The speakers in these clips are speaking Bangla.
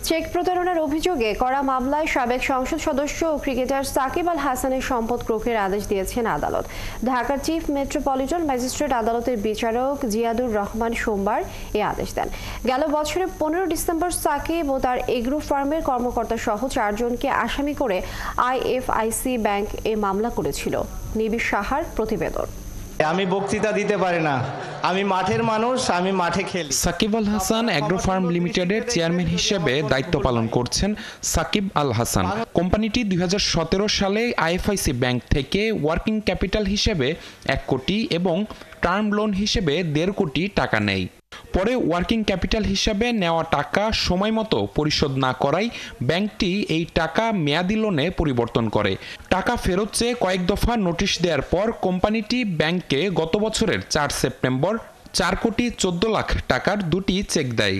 চেক প্রতারণার অভিযোগে করা মামলায় সাবেক সংসদ সদস্য ও ক্রিকেটার সাকিব আল হাসানের সম্পদ ক্রোকের আদেশ দিয়েছেন আদালত। ঢাকার চিফ মেট্রোপলিটন ম্যাজিস্ট্রেট আদালতের বিচারক জিয়াদুর রহমান সোমবার এ আদেশ দেন। গেল বছরের 15 ডিসেম্বর সাকিব ও তার এগ্রো ফার্মের কর্মকর্তা সহ 4 জনকে আসামি করে আইএফআইসি ব্যাংক এ মামলা করেছিল। নিবিড় সাহার প্রতিবেদন। আমি বক্তৃতা দিতে পারি না, আমি মাঠের মানুষ, আমি মাঠে খেলি। সাকিব আল হাসান এগ্রো ফার্ম লিমিটেডের চেয়ারম্যান হিসেবে দায়িত্ব পালন করছেন সাকিব আল হাসান। কোম্পানিটি 2017 সালে আইএফআইসি ব্যাংক থেকে ওয়ার্কিং ক্যাপিটাল হিসেবে 1 কোটি এবং টার্ম লোন হিসেবে 1.5 কোটি টাকা নেয়। পরে ওয়ার্কিং ক্যাপিটাল হিসেবে নেওয়া টাকা সময়মতো পরিশোধ না করায় ব্যাংকটি এই টাকা মেয়াদি লোনে পরিবর্তন করে। টাকা ফেরত চেয়ে কয়েক দফা নোটিশ দেওয়ার পর কোম্পানিটি ব্যাংককে গত বছরের 4 সেপ্টেম্বর 4 কোটি 14 লাখ টাকার 2টি চেক দেয়।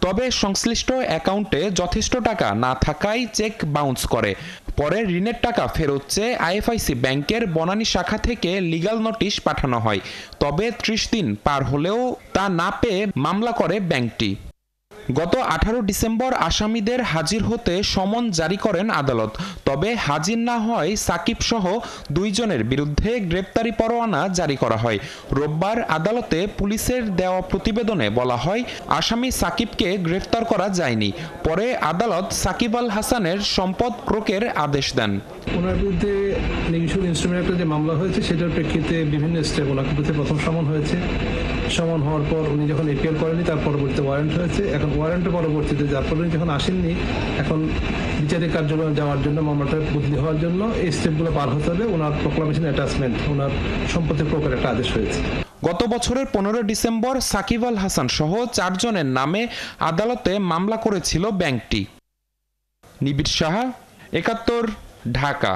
তবে সংশ্লিষ্ট অ্যাকাউন্টে যথেষ্ট টাকা না থাকায় চেক বাউন্স করে। পরে ঋণের টাকা ফেরত চেয়ে আইএফআইসি ব্যাংকের বনানী শাখা থেকে লিগ্যাল নোটিশ পাঠানো হয়। তবে 30 দিন পার হলেও তা না পেয়ে মামলা করে ব্যাংকটি। গত 18 ডিসেম্বর আসামিদের হাজির হতে সমন জারি করেন আদালত। তবে হাজির না হয় সাকিব সহ 2 জনের বিরুদ্ধে গ্রেপ্তারি পরোয়ানা জারি করা হয়। রোববার আদালতে পুলিশের দেওয়া প্রতিবেদনে বলা হয়, আসামি সাকিবকে গ্রেফতার করা যায়নি। পরে আদালত সাকিব আল হাসানের সম্পদ ক্রোকের আদেশ দেন। ওনার বিরুদ্ধে লিগিশন ইনস্ট্রুমেন্ট একটা যে মামলা হয়েছে সেটার প্রেক্ষিতে বিভিন্ন স্টেপ ওনার বিরুদ্ধে প্রথম সমন হয়েছে। সমন হওয়ার পর উনি যখন এপিএল করেনি তার পরবর্তীতে ওয়ারেন্ট হয়েছে। এখন ওয়ারেন্টের পরবর্তীতে যার পর যখন আসেননি, এখন বিচারিক কার্যালয়ে যাওয়ার জন্য মামলাটা বদলি হওয়ার জন্য এই স্টেপগুলো পার হতে হবে। ওনার প্রোক্লামেশন অ্যাটাচমেন্ট, ওনার সম্পত্তি ক্রোকের একটা আদেশ হয়েছে। গত বছরের 15 ডিসেম্বর সাকিব আল হাসান সহ 4 জনের নামে আদালতে মামলা করেছিল ব্যাংকটি। নিবিড় সাহা, 71, ঢাকা।